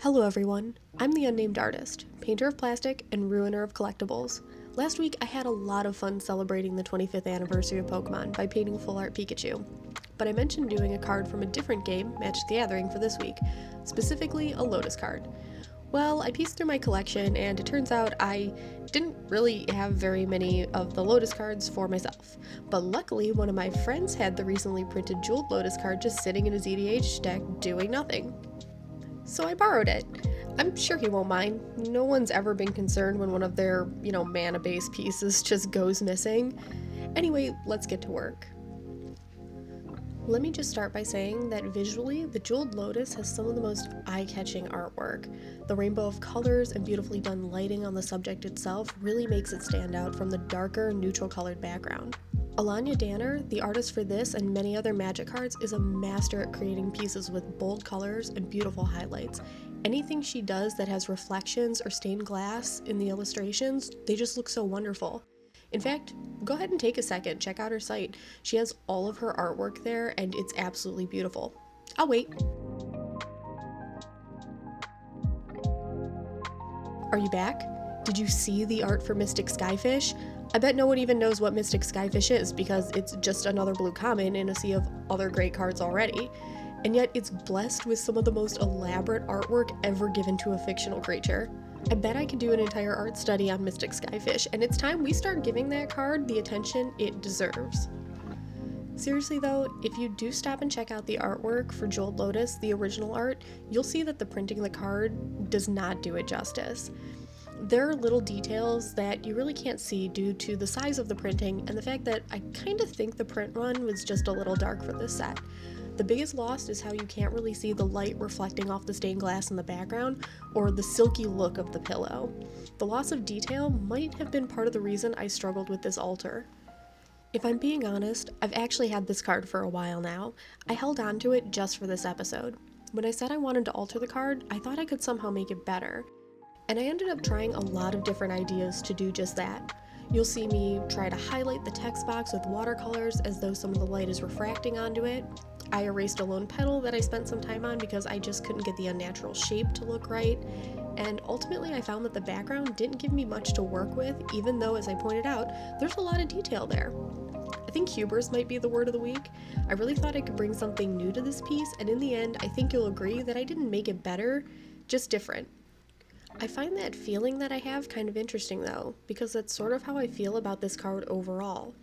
Hello everyone, I'm the Unnamed Artist, painter of plastic and ruiner of collectibles. Last week I had a lot of fun celebrating the 25th anniversary of Pokemon by painting full art Pikachu. But I mentioned doing a card from a different game, Magic the Gathering, for this week, specifically a Lotus card. Well, I pieced through my collection and it turns out I didn't really have very many of the Lotus cards for myself. But luckily one of my friends had the recently printed Jeweled Lotus card just sitting in his EDH deck doing nothing. So I borrowed it. I'm sure he won't mind. No one's ever been concerned when one of their, mana-based pieces just goes missing. Anyway, let's get to work. Let me just start by saying that visually, the Jeweled Lotus has some of the most eye-catching artwork. The rainbow of colors and beautifully done lighting on the subject itself really makes it stand out from the darker, neutral-colored background. Alanya Danner, the artist for this and many other Magic cards, is a master at creating pieces with bold colors and beautiful highlights. Anything she does that has reflections or stained glass in the illustrations, they just look so wonderful. In fact, go ahead and take a second, check out her site. She has all of her artwork there and it's absolutely beautiful. I'll wait. Are you back? Did you see the art for Mystic Skyfish? I bet no one even knows what Mystic Skyfish is because it's just another blue common in a sea of other great cards already. And yet it's blessed with some of the most elaborate artwork ever given to a fictional creature. I bet I could do an entire art study on Mystic Skyfish, and it's time we start giving that card the attention it deserves. Seriously though, if you do stop and check out the artwork for Jeweled Lotus, the original art, you'll see that the printing of the card does not do it justice. There are little details that you really can't see due to the size of the printing and the fact that I kind of think the print run was just a little dark for this set. The biggest loss is how you can't really see the light reflecting off the stained glass in the background or the silky look of the pillow. The loss of detail might have been part of the reason I struggled with this alter. If I'm being honest, I've actually had this card for a while now. I held on to it just for this episode. When I said I wanted to alter the card, I thought I could somehow make it better. And I ended up trying a lot of different ideas to do just that. You'll see me try to highlight the text box with watercolors as though some of the light is refracting onto it. I erased a lone petal that I spent some time on because I just couldn't get the unnatural shape to look right. And ultimately I found that the background didn't give me much to work with, even though, as I pointed out, there's a lot of detail there. I think hubris might be the word of the week. I really thought I could bring something new to this piece, and in the end, I think you'll agree that I didn't make it better, just different. I find that feeling that I have kind of interesting though, because that's sort of how I feel about this card overall.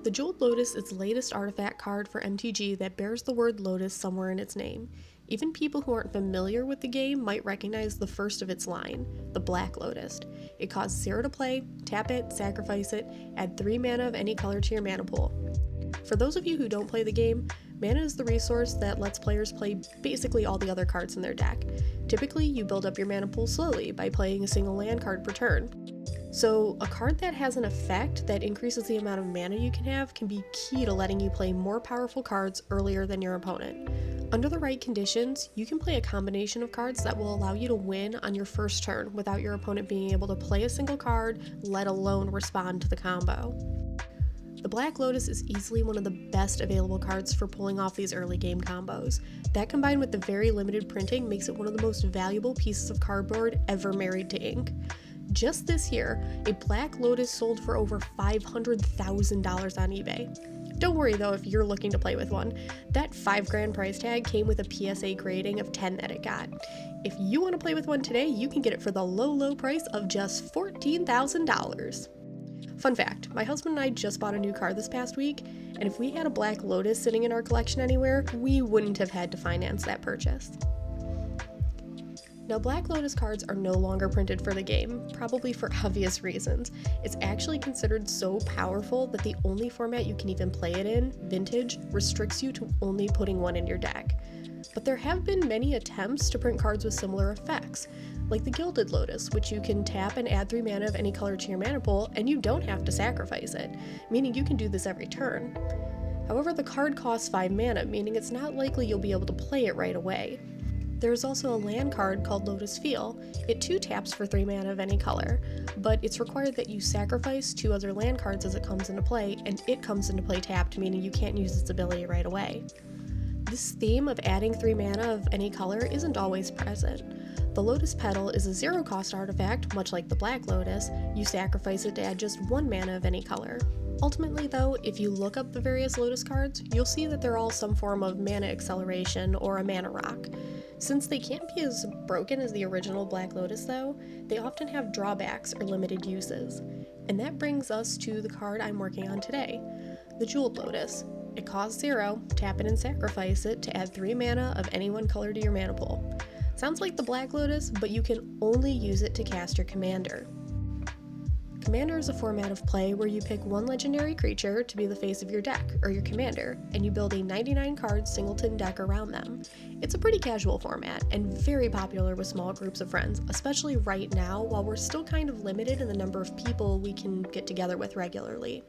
The Jeweled Lotus is the latest artifact card for MTG that bears the word Lotus somewhere in its name. Even people who aren't familiar with the game might recognize the first of its line, the Black Lotus. It costs 0 to play, tap it, sacrifice it, add 3 mana of any color to your mana pool. For those of you who don't play the game, mana is the resource that lets players play basically all the other cards in their deck. Typically, you build up your mana pool slowly by playing a single land card per turn. So, a card that has an effect that increases the amount of mana you can have can be key to letting you play more powerful cards earlier than your opponent. Under the right conditions, you can play a combination of cards that will allow you to win on your first turn without your opponent being able to play a single card, let alone respond to the combo. The Black Lotus is easily one of the best available cards for pulling off these early game combos. That combined with the very limited printing makes it one of the most valuable pieces of cardboard ever married to ink. Just this year, a Black Lotus sold for over $500,000 on eBay. Don't worry though if you're looking to play with one. That $5,000 price tag came with a PSA grading of 10 that it got. If you want to play with one today, you can get it for the low price of just $14,000. Fun fact, my husband and I just bought a new car this past week, and if we had a Black Lotus sitting in our collection anywhere, we wouldn't have had to finance that purchase. Now, Black Lotus cards are no longer printed for the game, probably for obvious reasons. It's actually considered so powerful that the only format you can even play it in, Vintage, restricts you to only putting one in your deck. But there have been many attempts to print cards with similar effects, like the Gilded Lotus, which you can tap and add 3 mana of any color to your mana pool, and you don't have to sacrifice it, meaning you can do this every turn. However, the card costs 5 mana, meaning it's not likely you'll be able to play it right away. There's also a land card called Lotus Feel. It too taps for 3 mana of any color, but it's required that you sacrifice 2 other land cards as it comes into play, and it comes into play tapped, meaning you can't use its ability right away. This theme of adding 3 mana of any color isn't always present. The Lotus Petal is a 0-cost artifact, much like the Black Lotus. You sacrifice it to add just 1 mana of any color. Ultimately though, if you look up the various Lotus cards, you'll see that they're all some form of mana acceleration or a mana rock. Since they can't be as broken as the original Black Lotus though, they often have drawbacks or limited uses. And that brings us to the card I'm working on today, the Jeweled Lotus. It costs 0, tap it and sacrifice it to add 3 mana of any one color to your mana pool. Sounds like the Black Lotus, but you can only use it to cast your commander. Commander is a format of play where you pick one legendary creature to be the face of your deck, or your commander, and you build a 99-card singleton deck around them. It's a pretty casual format, and very popular with small groups of friends, especially right now while we're still kind of limited in the number of people we can get together with regularly.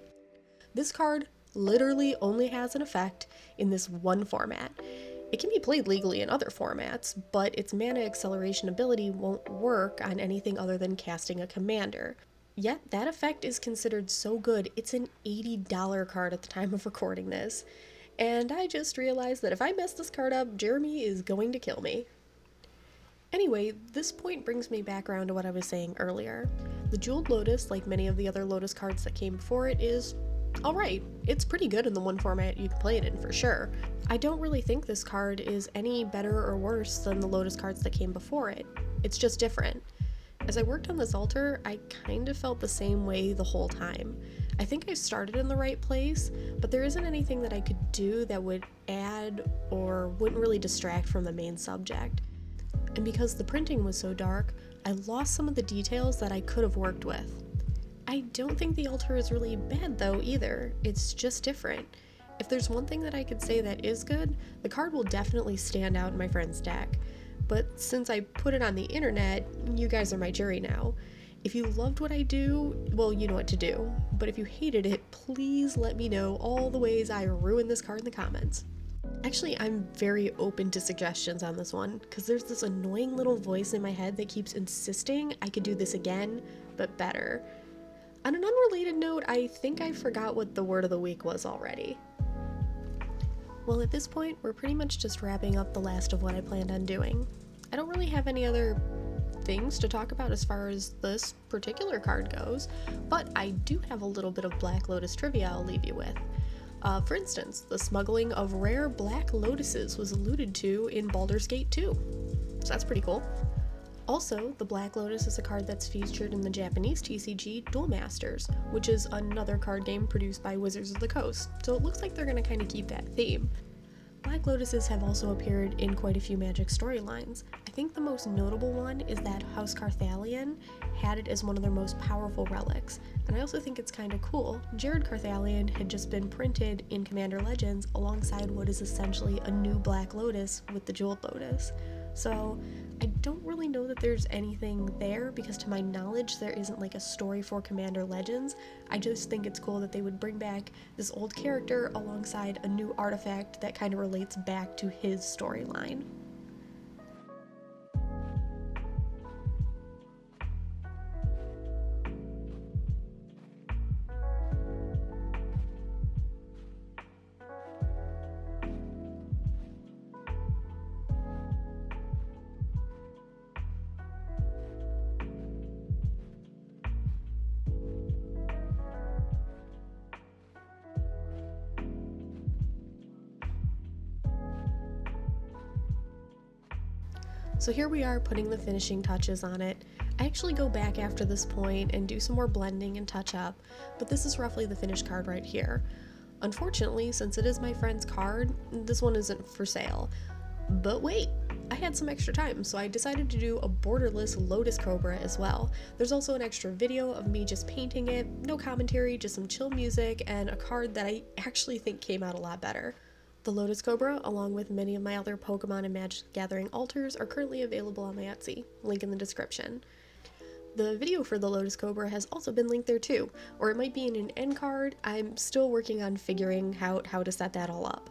This card literally only has an effect in this one format. It can be played legally in other formats, but its mana acceleration ability won't work on anything other than casting a commander. Yet that effect is considered so good, it's an $80 card at the time of recording this. And I just realized that if I mess this card up, Jeremy is going to kill me. Anyway, this point brings me back around to what I was saying earlier. The Jeweled Lotus, like many of the other Lotus cards that came before it, is alright. It's pretty good in the one format you can play it in for sure. I don't really think this card is any better or worse than the Lotus cards that came before it. It's just different. As I worked on this altar, I kind of felt the same way the whole time. I think I started in the right place, but there isn't anything that I could do that would add or wouldn't really distract from the main subject. And because the printing was so dark, I lost some of the details that I could have worked with. I don't think the altar is really bad though either, it's just different. If there's one thing that I could say that is good, the card will definitely stand out in my friend's deck. But since I put it on the internet, you guys are my jury now. If you loved what I do, well, you know what to do. But if you hated it, please let me know all the ways I ruined this card in the comments. Actually, I'm very open to suggestions on this one, because there's this annoying little voice in my head that keeps insisting I could do this again, but better. On an unrelated note, I think I forgot what the word of the week was already. Well, at this point, we're pretty much just wrapping up the last of what I planned on doing. I don't really have any other things to talk about as far as this particular card goes, but I do have a little bit of Black Lotus trivia I'll leave you with. For instance, the smuggling of rare Black Lotuses was alluded to in Baldur's Gate 2, so that's pretty cool. Also, the Black Lotus is a card that's featured in the Japanese TCG Duel Masters, which is another card game produced by Wizards of the Coast, so it looks like they're going to kind of keep that theme. Black Lotuses have also appeared in quite a few Magic storylines. I think the most notable one is that House Carthalion had it as one of their most powerful relics, and I also think it's kind of cool. Jared Carthalion had just been printed in Commander Legends alongside what is essentially a new Black Lotus with the Jeweled Lotus. So I don't really know that there's anything there because to my knowledge there isn't like a story for Commander Legends. I just think it's cool that they would bring back this old character alongside a new artifact that kind of relates back to his storyline. So here we are putting the finishing touches on it. I actually go back after this point and do some more blending and touch up, but this is roughly the finished card right here. Unfortunately, since it is my friend's card, this one isn't for sale. But wait, I had some extra time, so I decided to do a borderless Lotus Cobra as well. There's also an extra video of me just painting it, no commentary, just some chill music, and a card that I actually think came out a lot better. The Lotus Cobra, along with many of my other Pokemon and Magic the Gathering altars, are currently available on my Etsy, link in the description. The video for the Lotus Cobra has also been linked there too, or it might be in an end card. I'm still working on figuring out how to set that all up.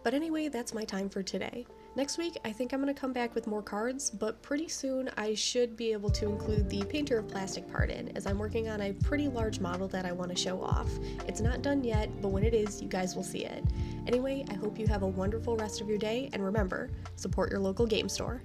But anyway, that's my time for today. Next week, I think I'm going to come back with more cards, but pretty soon I should be able to include the Painter of Plastic part in, as I'm working on a pretty large model that I want to show off. It's not done yet, but when it is, you guys will see it. Anyway, I hope you have a wonderful rest of your day, and remember, support your local game store.